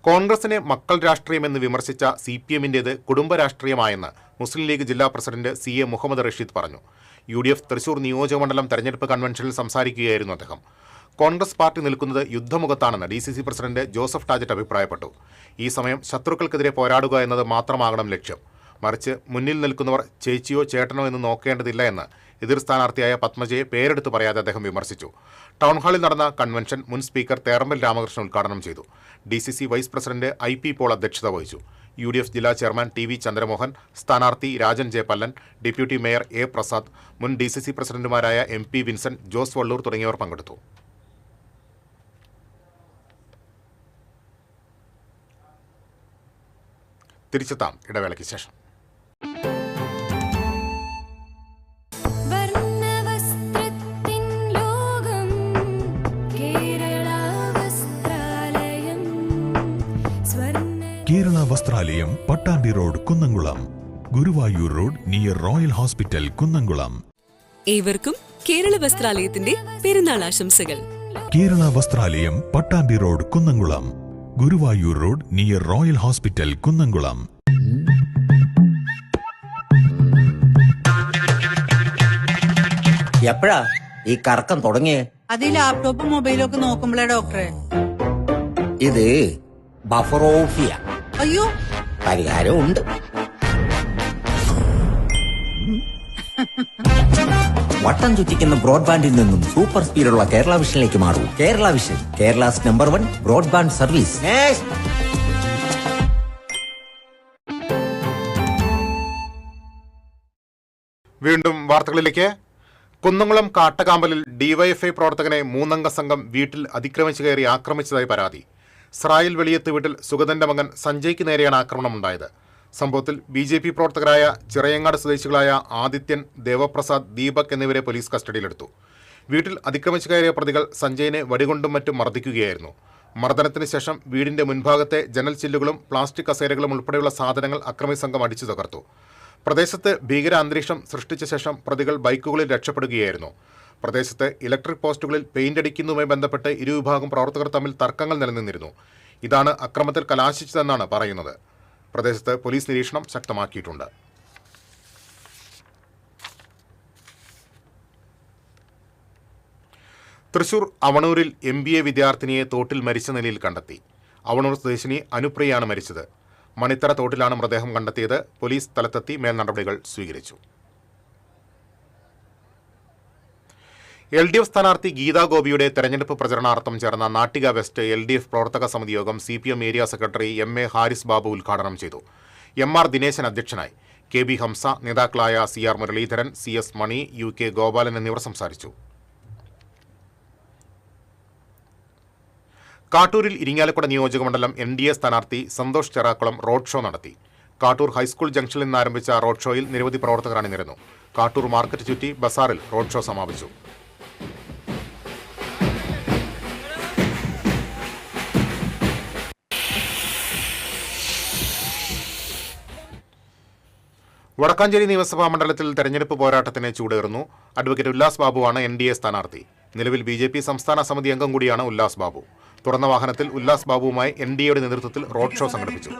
Speaker 2: കോൺഗ്രസിനെ മക്കൾ രാഷ്ട്രീയമെന്ന് വിമർശിച്ച CPMന്റേത് കുടുംബ രാഷ്ട്രീയമായെന്ന് മുസ്ലിം ലീഗ് ജില്ലാ പ്രസിഡന്റ് CA മുഹമ്മദ് റഷീദ് പറഞ്ഞു. UDF തൃശൂർ നിയോജകമണ്ഡലം തെരഞ്ഞെടുപ്പ് കൺവെൻഷനിൽ സംസാരിക്കുകയായിരുന്നു അദ്ദേഹം. കോൺഗ്രസ് പാർട്ടി നിൽക്കുന്നത് യുദ്ധമുഖത്താണെന്ന് DCC പ്രസിഡന്റ് ജോസഫ് ടാജറ്റ് അഭിപ്രായപ്പെട്ടു. ഈ സമയം ശത്രുക്കൾക്കെതിരെ പോരാടുക എന്നത് മാത്രമാകണം ലക്ഷ്യം. മറിച്ച് മുന്നിൽ നിൽക്കുന്നവർ ചേച്ചിയോ ചേട്ടനോ എന്ന് നോക്കേണ്ടതില്ല എന്ന് എതിർ സ്ഥാനാർത്ഥിയായ പത്മജയെ പേരെടുത്ത് പറയാതെ അദ്ദേഹം വിമർശിച്ചു. ടൗൺഹാളിൽ നടന്ന കൺവെൻഷൻ മുൻ സ്പീക്കർ തേറമ്പൽ രാമകൃഷ്ണൻ ഉദ്ഘാടനം ചെയ്തു. DCC vice president IP Paul അധ്യക്ഷത വഹിച്ചു. UDF ജില്ലാ ചെയർമാൻ TV ചന്ദ്രമോഹൻ, സ്ഥാനാർത്ഥി Rajan J Pallan, deputy mayor A. Prasad, മുൻ DCC പ്രസിഡന്റുമാരായ MP വിൻസെന്റ്, ജോസ് വള്ളൂർ തുടങ്ങിയവർ പങ്കെടുത്തു. തിരിച്ചെത്താം ഇടവേളയ്ക്ക് ശേഷം.
Speaker 10: Kerala Vasthralayam, Pattambi road, Kunnamkulam. Guruvayur road near royal hospital, Kunnamkulam.
Speaker 11: ഏവർക്കും കേരള വസ്ത്രാലയത്തിന്റെ പെരുന്നാൾ ആശംസകൾ.
Speaker 10: Kerala Vasthralayam, Pattambi road, Kunnamkulam. Guruvayur road near royal hospital, Kunnamkulam.
Speaker 12: എപ്പോഴാ ഈ കറക്കം തുടങ്ങിയേ?
Speaker 13: അത് ലാപ്ടോപ്പും മൊബൈലും ഒക്കെ നോക്കുമ്പോഴേ ഡോക്ടറെ.
Speaker 12: ഇത് ബഫറോഫിയ.
Speaker 13: അയ്യോ,
Speaker 12: പരിഹാരമുണ്ട്. വട്ടം ചുറ്റിക്കുന്ന ബ്രോഡ്ബാൻഡിൽ നിന്നും സൂപ്പർ സ്പീഡുള്ള കേരള വിഷനിലേക്ക് മാറൂ. Kerala vision, Kerala's number 1 broadband service.
Speaker 2: വീണ്ടും വാർത്തകളിലേക്ക്. കുന്നംകുളം കാട്ടകാമ്പലിൽ DYFI പ്രവർത്തകനെ 3 അംഗ സംഘം വീട്ടിൽ അതിക്രമിച്ചു കയറി ആക്രമിച്ചതായി പരാതി. സ്രായിൽ വെളിയത്ത് വീട്ടിൽ സുഗതന്റെ മകൻ സഞ്ജയ്ക്ക് നേരെയാണ് ആക്രമണമുണ്ടായത്. സംഭവത്തിൽ BJP പ്രവർത്തകരായ ചിറയങ്ങാട് സ്വദേശികളായ ആദിത്യൻ, ദേവപ്രസാദ്, ദീപക് എന്നിവരെ പോലീസ് കസ്റ്റഡിയിലെടുത്തു. വീട്ടിൽ അതിക്രമിച്ചു കയറിയ പ്രതികൾ സഞ്ജയനെ വടികൊണ്ടും മറ്റും മർദ്ദിക്കുകയായിരുന്നു. മർദ്ദനത്തിന് ശേഷം വീടിന്റെ മുൻഭാഗത്തെ ജനൽ ചില്ലുകളും പ്ലാസ്റ്റിക് കസേരകളും ഉൾപ്പെടെയുള്ള സാധനങ്ങൾ അക്രമി സംഘം അടിച്ചു തകർത്തു. പ്രദേശത്ത് ഭീകര അന്തരീക്ഷം സൃഷ്ടിച്ച ശേഷം പ്രതികൾ ബൈക്കുകളിൽ രക്ഷപ്പെടുകയായിരുന്നു. പ്രദേശത്ത് ഇലക്ട്രിക് പോസ്റ്റുകളിൽ പെയിന്റ് അടിക്കുന്നതുമായി ബന്ധപ്പെട്ട് ഇരുവിഭാഗം പ്രവർത്തകർ തമ്മിൽ തർക്കങ്ങൾ നിലനിന്നിരുന്നു. ഇതാണ് അക്രമത്തിൽ കലാശിച്ചതെന്നാണ് പറയുന്നത്. പ്രദേശത്ത് പോലീസ് നിരീക്ഷണം ശക്തമാക്കിയിട്ടുണ്ട്. തൃശൂർ അവണൂരിൽ MBA വിദ്യാർത്ഥിനിയെ തോട്ടിൽ മരിച്ച നിലയിൽ കണ്ടെത്തി. അവണൂർ സ്വദേശിനി അനുപ്രിയയാണ് മരിച്ചത്. മണിത്തറ തോട്ടിലാണ് മൃതദേഹം കണ്ടെത്തിയത്. പോലീസ് സ്ഥലത്തെത്തി മേൽനടപടികൾ സ്വീകരിച്ചു. LDF സ്ഥാനാർത്ഥി ഗീതാ ഗോപിയുടെ തെരഞ്ഞെടുപ്പ് പ്രചരണാർത്ഥം ചേർന്ന നാട്ടിക വെസ്റ്റ് LDF പ്രവർത്തക സമിതി യോഗം CPM area secretary MA Haris Babu ഉദ്ഘാടനം ചെയ്തു. MR ദിനേശൻ അധ്യക്ഷനായി. KB ഹംസ, നേതാക്കളായ CR മുരളീധരൻ, CS മണി, UK ഗോപാലൻ എന്നിവർ സംസാരിച്ചു. കാട്ടൂരിൽ ഇരിങ്ങാലക്കുട നിയോജകമണ്ഡലം NDA സ്ഥാനാർത്ഥി സന്തോഷ് ചെറാക്കുളം റോഡ് ഷോ നടത്തി. കാട്ടൂർ ഹൈസ്കൂൾ ജംഗ്ഷനിൽ നിന്ന് ആരംഭിച്ച റോഡ് ഷോയിൽ നിരവധി പ്രവർത്തകർ അണിനിരന്നു. കാട്ടൂർ മാർക്കറ്റ് ചുറ്റി ബസാറിൽ റോഡ് ഷോ സമാപിച്ചു. വടക്കാഞ്ചേരി നിയമസഭാ മണ്ഡലത്തിൽ തെരഞ്ഞെടുപ്പ് പോരാട്ടത്തിന് ചൂടേറുന്നു. അഡ്വക്കേറ്റ് ഉല്ലാസ് ബാബുവാണ് NDA സ്ഥാനാർത്ഥി. നിലവിൽ BJP സംസ്ഥാന സമിതി അംഗം കൂടിയാണ് ഉല്ലാസ് ബാബു. തുറന്ന വാഹനത്തിൽ ഉല്ലാസ് ബാബുവുമായി NDAയുടെ നേതൃത്വത്തിൽ റോഡ് ഷോ സംഘടിപ്പിച്ചു.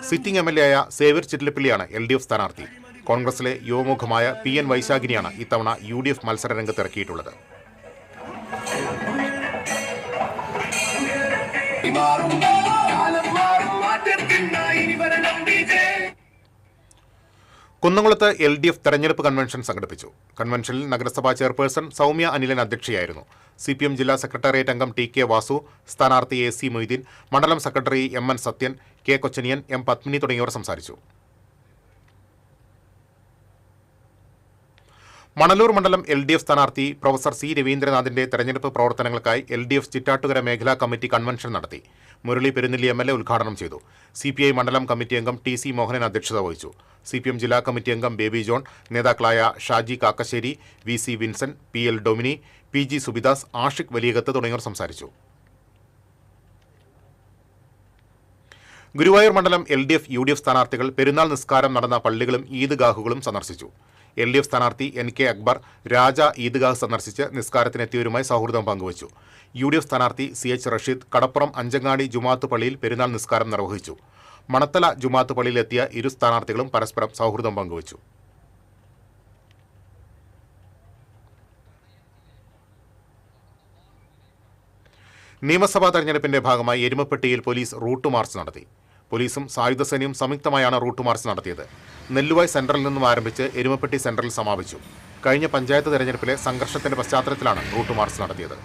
Speaker 2: സിറ്റിംഗ് MLA ആയ സേവ്യർ ചിറ്റിലപ്പള്ളിയാണ് LDF സ്ഥാനാർത്ഥി. കോൺഗ്രസിലെ യുവമുഖമായ PN വൈശാഖിനിയാണ് ഇത്തവണ UDF മത്സര രംഗത്തിറക്കിയിട്ടുള്ളത്. കുന്നംകുളത്ത് LDF തെരഞ്ഞെടുപ്പ് കൺവെൻഷൻ സംഘടിപ്പിച്ചു. കൺവെൻഷനിൽ നഗരസഭാ ചെയർപേഴ്സൺ സൗമ്യ അനിലൻ അധ്യക്ഷയായിരുന്നു. CPM ജില്ലാ സെക്രട്ടേറിയറ്റ് അംഗം TK വാസു, സ്ഥാനാർത്ഥി AC മൊയ്തീൻ, മണ്ഡലം secretary MN Sathyan, K Kochaniyan, M Padmini തുടങ്ങിയവർ സംസാരിച്ചു. മണലൂർ മണ്ഡലം LDF സ്ഥാനാർത്ഥി പ്രൊഫസർ C രവീന്ദ്രനാഥിന്റെ തെരഞ്ഞെടുപ്പ് പ്രവർത്തനങ്ങൾക്കായി LDF ചിറ്റാട്ടുകര മേഖലാ കമ്മിറ്റി കൺവെൻഷൻ നടത്തി. മുരളി പെരുന്നെല്ലി MLA ഉദ്ഘാടനം ചെയ്തു. CPI മണ്ഡലം കമ്മിറ്റി അംഗം TC മോഹനൻ അധ്യക്ഷത വഹിച്ചു. CPM ജില്ലാ കമ്മിറ്റി അംഗം ബേബി ജോൺ, നേതാക്കളായ Shaji Kakkassery, VC Vinson, PL ഡൊമിനി, PG Subidas, Ashiq Valiyakath തുടങ്ങിയവർ സംസാരിച്ചു. ഗുരുവായൂർ മണ്ഡലം LDF UDF സ്ഥാനാർത്ഥികൾ പെരുന്നാൾ നിസ്കാരം നടന്ന പള്ളികളും ഈദ്ഗാഹുകളും സന്ദർശിച്ചു. LDF സ്ഥാനാർത്ഥി NK അക്ബർ രാജ ഈദ്ഗാഹ് സന്ദർശിച്ച് നിസ്കാരത്തിനെത്തിയവരുമായി സൗഹൃദം പങ്കുവച്ചു. UDF സ്ഥാനാർത്ഥി CH റഷീദ് കടപ്പുറം അഞ്ചങ്ങാടി ജുമാത്ത് പള്ളിയിൽ പെരുന്നാൾ നിസ്കാരം നിർവഹിച്ചു. മണത്തല ജുമാത്ത് പള്ളിയിലെത്തിയ ഇരു സ്ഥാനാർത്ഥികളും പരസ്പരം സൗഹൃദം പങ്കുവച്ചു. നിയമസഭാ തെരഞ്ഞെടുപ്പിന്റെ ഭാഗമായി എരുമപ്പെട്ടിയിൽ പോലീസ് റൂട്ട് മാർച്ച് നടത്തി. പോലീസും സായുധ സേനയും സംയുക്തമായാണ് റൂട്ട് മാർച്ച് നടത്തിയത്. നെല്ലുവായ് സെന്ററിൽ നിന്നും ആരംഭിച്ച് എരുമപ്പെട്ടി സെന്ററിൽ സമാപിച്ചു. കഴിഞ്ഞ പഞ്ചായത്ത് തെരഞ്ഞെടുപ്പിലെ സംഘർഷത്തിന്റെ പശ്ചാത്തലത്തിലാണ് റൂട്ട് മാർച്ച് നടത്തിയത്.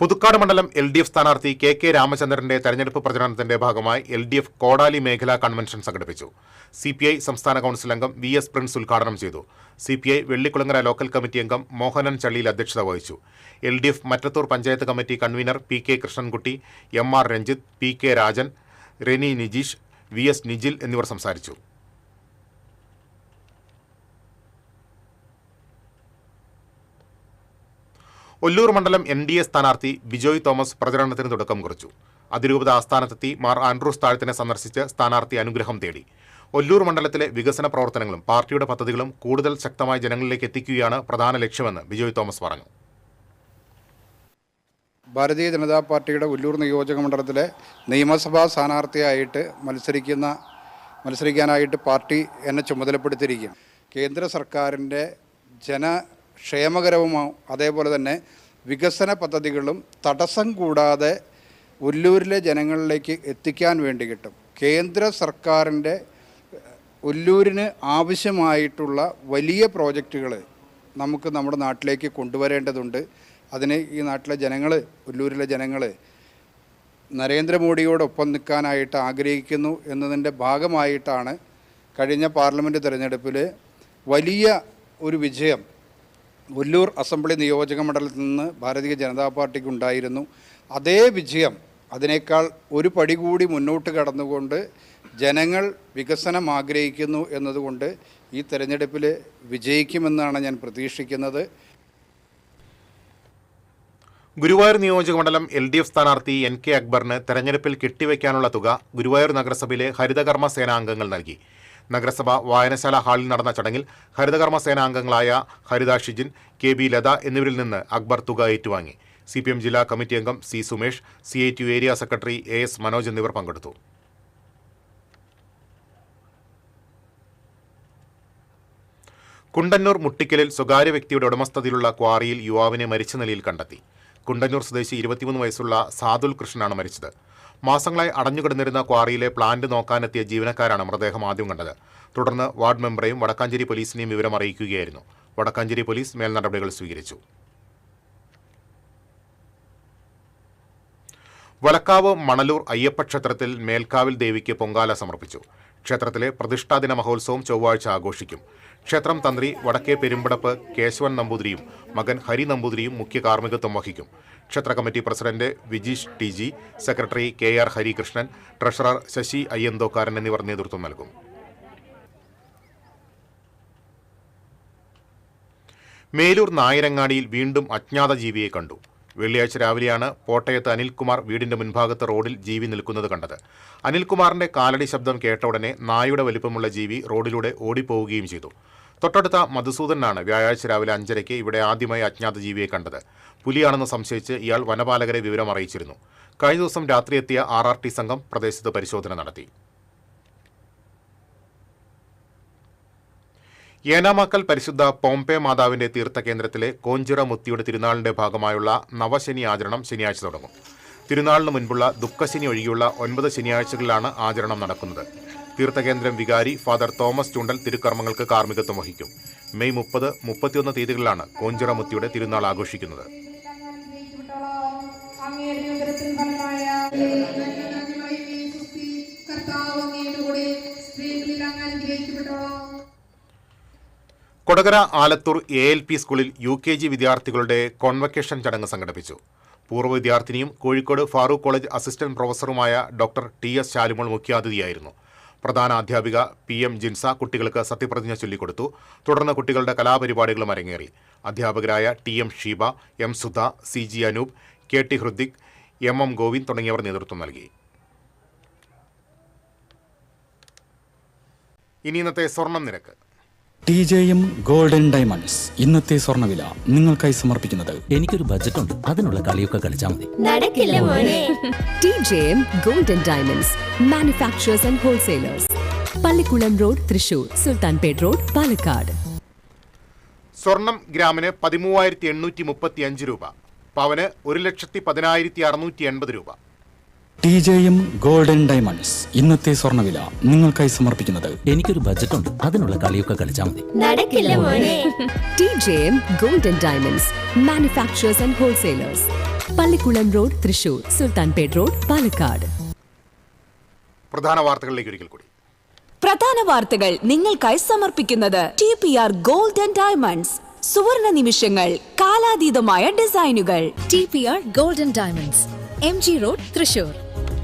Speaker 2: പുതുക്കാട് മണ്ഡലം LDF സ്ഥാനാർത്ഥി KK രാമചന്ദ്രന്റെ തെരഞ്ഞെടുപ്പ് പ്രചരണത്തിന്റെ ഭാഗമായി LDF കോടാലി മേഖലാ കൺവെൻഷൻ സംഘടിപ്പിച്ചു. CPI സംസ്ഥാന കൗൺസിൽ അംഗം VS പ്രിൻസ് ഉദ്ഘാടനം ചെയ്തു. CPI വെള്ളിക്കുളങ്ങര ലോക്കൽ കമ്മിറ്റി അംഗം മോഹനൻ ചള്ളിയിൽ അധ്യക്ഷത വഹിച്ചു. LDF Mattathur panchayat committee convener PK Krishnankutty, MR Ranjith, PK Rajan, Reni Nijeesh, VS Nijil എന്നിവർ സംസാരിച്ചു. ഒല്ലൂർ മണ്ഡലം NDA സ്ഥാനാർത്ഥി ബിജോയ് തോമസ് പ്രചരണത്തിന് തുടക്കം കുറിച്ചു. അതിരൂപത ആസ്ഥാനത്തെത്തി മാർ ആൻഡ്രൂസ് താഴത്തിനെ സന്ദർശിച്ച് സ്ഥാനാർത്ഥി അനുഗ്രഹം തേടി. ഒല്ലൂർ മണ്ഡലത്തിലെ വികസന പ്രവർത്തനങ്ങളും പാർട്ടിയുടെ പദ്ധതികളും കൂടുതൽ ശക്തമായി ജനങ്ങളിലേക്ക് എത്തിക്കുകയാണ് പ്രധാന ലക്ഷ്യമെന്ന് ബിജോയ് തോമസ് പറഞ്ഞു.
Speaker 14: ഭാരതീയ ജനതാ പാർട്ടിയുടെ ഒല്ലൂർ നിയോജക മണ്ഡലത്തിലെ നിയമസഭാ സ്ഥാനാർത്ഥിയായിട്ട് മത്സരിക്കാനായിട്ട് പാർട്ടി എന്നെ ചുമതലപ്പെടുത്തിയിരിക്കും. കേന്ദ്ര സർക്കാരിൻ്റെ ജനക്ഷേമകരവും അതേപോലെ തന്നെ വികസന പദ്ധതികളും തടസ്സം കൂടാതെ ഒല്ലൂരിലെ ജനങ്ങളിലേക്ക് എത്തിക്കാൻ വേണ്ടി കിട്ടും. കേന്ദ്ര സർക്കാരിൻ്റെ ഒല്ലൂരിന് ആവശ്യമായിട്ടുള്ള വലിയ പ്രോജക്റ്റുകൾ നമുക്ക് നമ്മുടെ നാട്ടിലേക്ക് കൊണ്ടുവരേണ്ടതുണ്ട്. അതിന് ഈ നാട്ടിലെ ജനങ്ങൾ, ഒല്ലൂരിലെ ജനങ്ങൾ നരേന്ദ്രമോദിയോടൊപ്പം നിൽക്കാനായിട്ട് ആഗ്രഹിക്കുന്നു എന്നതിൻ്റെ ഭാഗമായിട്ടാണ് കഴിഞ്ഞ പാർലമെൻറ്റ് തിരഞ്ഞെടുപ്പിൽ വലിയ ഒരു വിജയം ഒല്ലൂർ അസംബ്ലി നിയോജക മണ്ഡലത്തിൽ നിന്ന് ഭാരതീയ ജനതാ പാർട്ടിക്ക് ഉണ്ടായിരുന്നു. അതേ വിജയം അതിനേക്കാൾ ഒരു പടി കൂടി മുന്നോട്ട് കടന്നുകൊണ്ട് ജനങ്ങൾ വികസനം ആഗ്രഹിക്കുന്നു എന്നതുകൊണ്ട് ഈ തെരഞ്ഞെടുപ്പിൽ വിജയിക്കുമെന്നാണ് ഞാൻ പ്രതീക്ഷിക്കുന്നത്.
Speaker 2: ഗുരുവായൂർ നിയോജകമണ്ഡലം LDF സ്ഥാനാർത്ഥി NK അക്ബറിന് തെരഞ്ഞെടുപ്പിൽ കെട്ടിവെക്കാനുള്ള തുക ഗുരുവായൂർ നഗരസഭയിലെ ഹരിതകർമ്മ സേനാംഗങ്ങൾ നൽകി. നഗരസഭ വായനശാല ഹാളിൽ നടന്ന ചടങ്ങിൽ ഹരിതകർമ്മ സേനാംഗങ്ങളായ ഹരിത ഷിജിൻ, KB ലത എന്നിവരിൽ നിന്ന് അക്ബർ തുക ഏറ്റുവാങ്ങി. CPM ജില്ലാ കമ്മിറ്റി അംഗം C Sumesh, CITU area secretary AS Manoj എന്നിവർ പങ്കെടുത്തു. കുണ്ടന്നൂർ മുട്ടിക്കലിൽ സ്വകാര്യ വ്യക്തിയുടെ ഉടമസ്ഥതയിലുള്ള ക്വാറിയിൽ യുവാവിനെ മരിച്ച നിലയിൽ കണ്ടെത്തി. കുണ്ടന്നൂർ സ്വദേശി 23 വയസ്സുള്ള സാദുൽ കൃഷ്ണനാണ് മരിച്ചത്. മാസങ്ങളായി അടഞ്ഞുകിടന്നിരുന്ന ക്വാറിയിലെ പ്ലാന്റ് നോക്കാനെത്തിയ ജീവനക്കാരാണ് മൃതദേഹം ആദ്യം കണ്ടത്. തുടർന്ന് വാർഡ് മെമ്പറെയും വടക്കാഞ്ചേരി പോലീസിനെയും വിവരം അറിയിക്കുകയായിരുന്നു. വടക്കാഞ്ചേരി പോലീസ് മേൽനടപടികൾ സ്വീകരിച്ചു. വലക്കാവ് മണലൂർ അയ്യപ്പ ക്ഷേത്രത്തിൽ മേൽക്കാവിൽ ദേവിക്ക് പൊങ്കാല സമർപ്പിച്ചു. ക്ഷേത്രത്തിലെ പ്രതിഷ്ഠാദിന മഹോത്സവം ചൊവ്വാഴ്ച ആഘോഷിക്കും. ക്ഷേത്രം തന്ത്രി വടക്കേ പെരുമ്പടപ്പ് കേശവൻ നമ്പൂതിരിയും മകൻ ഹരി നമ്പൂതിരിയും മുഖ്യ കാർമ്മികത്വം വഹിക്കും. ക്ഷേത്ര committee president Vijeesh TG, secretary KR Harikrishnan, treasurer Sasi Ayyanthokkaran എന്നിവർ നേതൃത്വം നൽകും. മേലൂർ നായരങ്ങാടിയിൽ വീണ്ടും അജ്ഞാത ജീവിയെ കണ്ടു. വെള്ളിയാഴ്ച രാവിലെയാണ് പോട്ടയത്ത് അനിൽകുമാർ വീടിന്റെ മുൻഭാഗത്ത് റോഡിൽ ജീവി നിൽക്കുന്നത് കണ്ടത്. അനിൽകുമാറിന്റെ കാലടി ശബ്ദം കേട്ട ഉടനെ നായുടെ വലിപ്പമുള്ള ജീവി റോഡിലൂടെ ഓടിപ്പോവുകയും ചെയ്തു. തൊട്ടടുത്ത മധുസൂദനാണ് വ്യാഴാഴ്ച രാവിലെ 5:30 ഇവിടെ ആദ്യമായി അജ്ഞാത ജീവിയെ കണ്ടത്. പുലിയാണെന്ന് സംശയിച്ച് ഇയാൾ വനപാലകരെ വിവരം അറിയിച്ചിരുന്നു. കഴിഞ്ഞ ദിവസം രാത്രി എത്തിയ RRT സംഘം പ്രദേശത്ത് പരിശോധന നടത്തി. ഏനാമാക്കൽ പരിശുദ്ധ പോംപെ മാതാവിന്റെ തീർത്ഥകേന്ദ്രത്തിലെ കോഞ്ചിറ മുത്തിയുടെ തിരുനാളിന്റെ ഭാഗമായുള്ള നവശനി ആചരണം ശനിയാഴ്ച തുടങ്ങും. തിരുനാളിന് മുൻപുള്ള ദുഃഖശനി ഒഴികെയുള്ള 9 ശനിയാഴ്ചകളിലാണ് ആചരണം നടക്കുന്നത്. തീർത്ഥകേന്ദ്രം വികാരി ഫാദർ തോമസ് ചൂണ്ടൽ തിരുക്കർമ്മങ്ങൾക്ക് കാർമ്മികത്വം വഹിക്കും. മെയ് 30, 31 തീയതികളിലാണ് കോഞ്ചിറ മുത്തിയുടെ തിരുനാൾ ആഘോഷിക്കുന്നത്. കൊടകര ആലത്തൂർ ALP സ്കൂളിൽ UKG വിദ്യാർത്ഥികളുടെ കോൺവക്കേഷൻ ചടങ്ങ് സംഘടിപ്പിച്ചു. പൂർവ്വ വിദ്യാർത്ഥിനിയും കോഴിക്കോട് ഫാറൂഖ് കോളേജ് അസിസ്റ്റന്റ് പ്രൊഫസറുമായ ഡോക്ടർ TS ശാലിമോൾ മുഖ്യാതിഥിയായിരുന്നു. പ്രധാന അധ്യാപിക PM ജിൻസ കുട്ടികൾക്ക് സത്യപ്രതിജ്ഞ ചൊല്ലിക്കൊടുത്തു. തുടർന്ന് കുട്ടികളുടെ കലാപരിപാടികളും അരങ്ങേറി. അധ്യാപകരായ TM Sheeba, M Sudha, CG Anoop, KT Hridik, MM Govind തുടങ്ങിയവർ നേതൃത്വം നൽകി. ഇനി ഇന്നത്തെ സ്വർണം നിരക്ക്.
Speaker 15: TJM ഗോൾഡൻ ഡയമണ്ട്സ് ഇന്നത്തെ സ്വർണ്ണവില നിങ്ങൾക്കായി സമർപ്പിക്കുന്നത്.
Speaker 8: എനിക്കൊരു ബജറ്റ് ഉണ്ട്, അതിനുള്ള കളിയൊക്കെ കളിച്ചാൽ മതി.
Speaker 4: നടക്കില്ല മോനെ. TJM golden diamonds manufacturers and wholesalers, Pallikulam road, Thrissur, Sultanpet road, Palakkad.
Speaker 2: സ്വർണം ഗ്രാമിന് 13,835 രൂപ, പവന് 1,10,680 രൂപ.
Speaker 15: TJM ഗോൾഡൻ ഡയമണ്ട്സ് ഇന്നത്തെ സ്വർണ്ണവില നിങ്ങൾക്കായി സമർപ്പിക്കുന്നത്.
Speaker 8: എനിക്കൊരു ബജറ്റ് ഉണ്ട്, അതിനുള്ള കളിയൊക്കെ കളിച്ചാൽ മതി.
Speaker 4: നടക്കില്ല മോനെ. TJM golden diamonds manufacturers and wholesalers, Pallikulam road, Thrissur, Sultanpet road, Palakkad.
Speaker 2: പ്രധാന വാർത്തകളിലേക്ക് ഒരിക്കൽ കൂടി.
Speaker 3: പ്രധാന വാർത്തകൾ നിങ്ങൾക്കായി സമർപ്പിക്കുന്നത് TPR ഗോൾഡൻ ഡയമണ്ട്സ്. സുവർണ നിമിഷങ്ങൾ, കാലാതീതമായ ഡിസൈനുകൾ.
Speaker 4: TPR golden diamonds, MG road, Thrissur,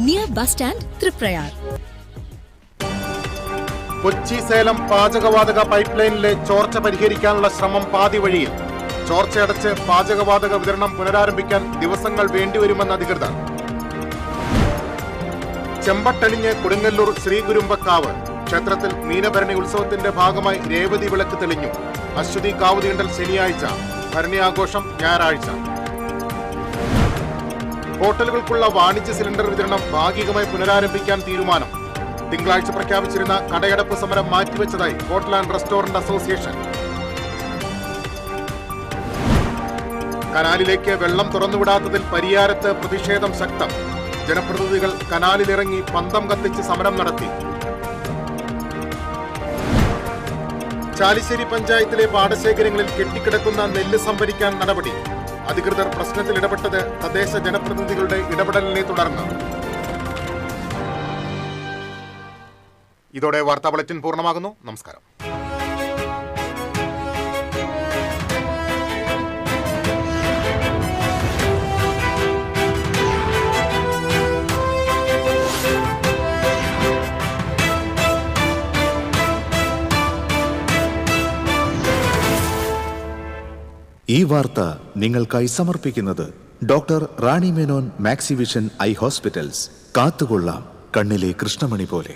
Speaker 4: near bus stand, Triprayar.
Speaker 2: Kochi Salem പാചകവാതക പൈപ്പ് ലൈനിലെ ചോർച്ച പരിഹരിക്കാനുള്ള ശ്രമം പാതി വഴിയിൽ. ചോർച്ചയടച്ച് പാചകവാതക വിതരണം പുനരാരംഭിക്കാൻ ദിവസങ്ങൾ വേണ്ടിവരുമെന്ന് അധികൃതർ. ചെമ്പട്ടണിഞ്ഞ് കൊടുങ്ങല്ലൂർ ശ്രീകുരുമ്പക്കാവ് ക്ഷേത്രത്തിൽ മീനഭരണി ഉത്സവത്തിന്റെ ഭാഗമായി രേവതി വിളക്ക് തെളിഞ്ഞു. അശ്വതി കാവുതീണ്ടൽ ശനിയാഴ്ച, ഭരണി ആഘോഷം ഞായറാഴ്ച. ഹോട്ടലുകൾക്കുള്ള വാണിജ്യ സിലിണ്ടർ വിതരണം ഭാഗികമായി പുനരാരംഭിക്കാൻ തീരുമാനം. തിങ്കളാഴ്ച പ്രഖ്യാപിച്ചിരുന്ന കടയടപ്പ് സമരം മാറ്റിവെച്ചതായി ഹോട്ടൽ ആൻഡ് റെസ്റ്റോറന്റ് അസോസിയേഷൻ. കനാലിലേക്ക് വെള്ളം തുറന്നുവിടാത്തതിൽ പരിയാരത്ത് പ്രതിഷേധം ശക്തം. ജനപ്രതിനിധികൾ കനാലിലിറങ്ങി പന്തം കത്തിച്ച് സമരം നടത്തി. ചാലിശ്ശേരി പഞ്ചായത്തിലെ പാടശേഖരങ്ങളിൽ കെട്ടിക്കിടക്കുന്ന നെല്ല് സംഭരിക്കാൻ നടപടി. അധികൃതർ പ്രശ്നത്തിൽ ഇടപെട്ടത് തദ്ദേശ ജനപ്രതിനിധികളുടെ ഇടപെടലിനെ തുടർന്ന്. ഇതോടെ വാർത്താ ബുള്ളറ്റിൻ പൂർണ്ണമാകുന്നു. നമസ്കാരം.
Speaker 1: ഈ വാർത്ത നിങ്ങൾക്കായി സമർപ്പിക്കുന്നത് doctor Rani Menon Maxivision I hospitals. കാത്തുകൊള്ളാം കണ്ണിലെ കൃഷ്ണമണി പോലെ.